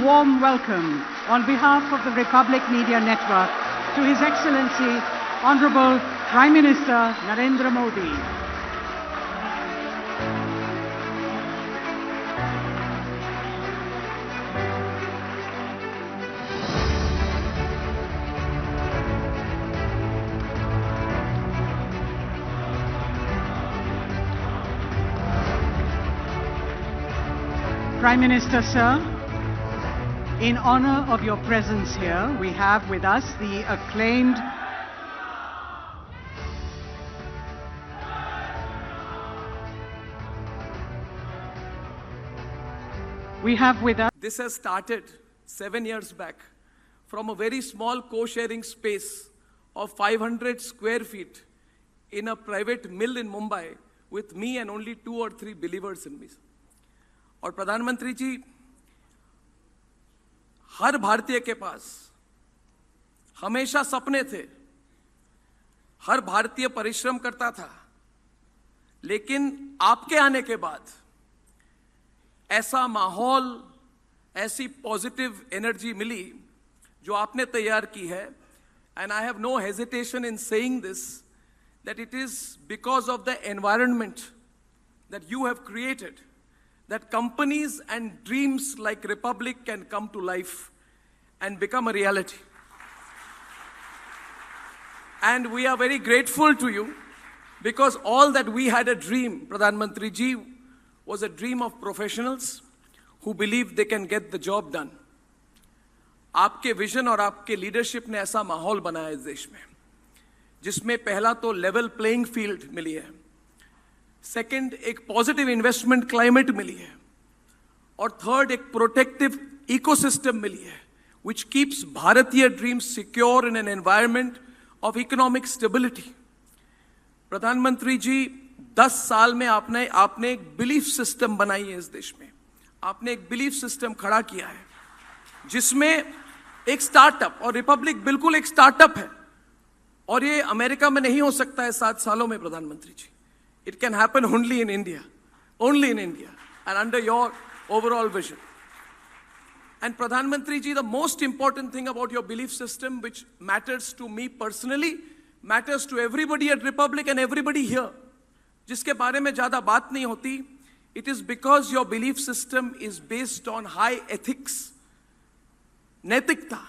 warm welcome on behalf of the Republic Media Network to His Excellency Honorable Prime Minister Narendra Modi. Prime Minister, sir, in honor of your presence here, we have with us the acclaimed This has started 7 years back from a very small co-sharing space of 500 square feet in a private mill in Mumbai with me and only 2 or 3 believers in me. और प्रधानमंत्री जी, हर भारतीय के पास हमेशा सपने थे, हर भारतीय परिश्रम करता था, लेकिन आपके आने के बाद ऐसा माहौल, ऐसी पॉजिटिव एनर्जी मिली जो आपने तैयार की है. And I have no hesitation in saying this that it is because of the environment that you have created that companies and dreams like Republic can come to life and become a reality. And we are very grateful to you because all that we had a dream, Pradhan Mantri ji, was a dream of professionals who believe they can get the job done. आपके vision और आपके leadership ने ऐसा माहौल बनाया इस देश में जिसमें पहला तो लेवल प्लेइंग फील्ड मिली है, सेकंड एक पॉजिटिव इन्वेस्टमेंट क्लाइमेट मिली है, और थर्ड एक प्रोटेक्टिव इकोसिस्टम मिली है which keeps भारतीय dreams secure in an environment of economic stability. प्रधानमंत्री जी, 10 साल में आपने एक बिलीफ सिस्टम बनाई है इस देश में. आपने एक बिलीफ सिस्टम खड़ा किया है जिसमें एक स्टार्टअप, और रिपब्लिक बिल्कुल एक स्टार्टअप है, और ये अमेरिका में नहीं हो सकता है 7 सालों में. प्रधानमंत्री जी, it can happen only in India, and under your overall vision. And Pradhan Mantri ji, the most important thing about your belief system, which matters to me personally, matters to everybody at Republic and everybody here, जिसके बारे में ज़्यादा बात नहीं होती, it is because your belief system is based on high ethics, नैतिकता,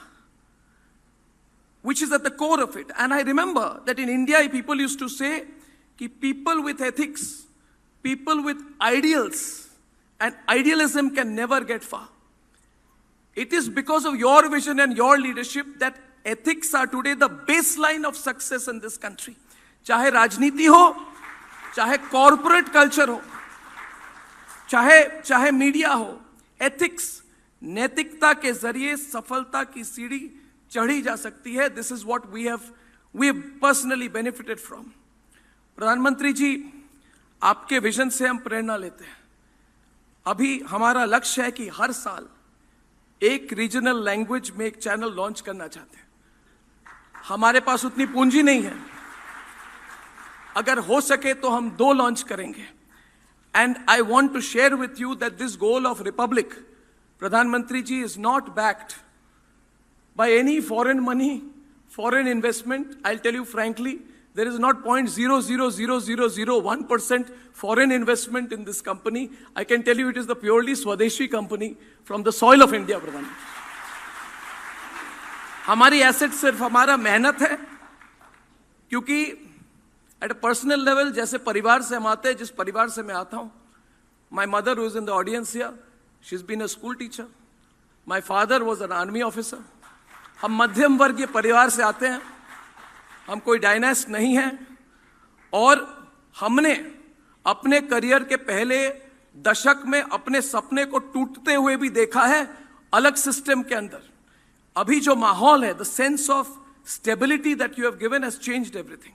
which is at the core of it. And I remember that in India, people used to say, कि people with ethics, people with ideals and idealism can never get far. It is because of your vision and your leadership that ethics are today the baseline of success in this country. चाहे राजनीति हो, चाहे corporate culture हो, चाहे media हो, ethics, नैतिकता के जरिए सफलता की सीढ़ी चढ़ी जा सकती है. This is what we have personally benefited from. प्रधानमंत्री जी, आपके विजन से हम प्रेरणा लेते हैं. अभी हमारा लक्ष्य है कि हर साल एक रीजनल लैंग्वेज में एक चैनल लॉन्च करना चाहते हैं. हमारे पास उतनी पूंजी नहीं है, अगर हो सके तो हम 2 लॉन्च करेंगे. And I want to share with you that this goal of Republic, प्रधानमंत्री ji, is not backed by any foreign money, foreign investment. I tell you frankly, there is not 0.00001% foreign investment in this company. I can tell you it is the purely Swadeshi company from the soil of India, Pradhan. हमारी asset सिर्फ हमारा मेहनत है, क्योंकि at a personal level, जैसे परिवार से हम आते हैं, जिस परिवार से मैं आता हूं, my mother who is in the audience here, she's been a school teacher. My father was an army officer. हम मध्यम वर्गीय परिवार से आते हैं, हम कोई डायनेस्ट नहीं है, और हमने अपने करियर के पहले दशक में अपने सपने को टूटते हुए भी देखा है अलग सिस्टम के अंदर. अभी जो माहौल है, the sense of stability that you have given has changed everything.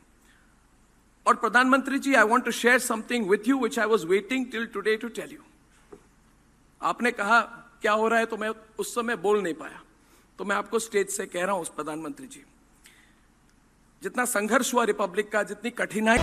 और प्रधानमंत्री ji, I want to share something with you which I was waiting till today to tell you. आपने कहा क्या हो रहा है, तो मैं उस समय बोल नहीं पाया, तो मैं आपको स्टेज से कह रहा हूं, प्रधानमंत्री जी, जितना संघर्ष हुआ रिपब्लिक का, जितनी कठिनाई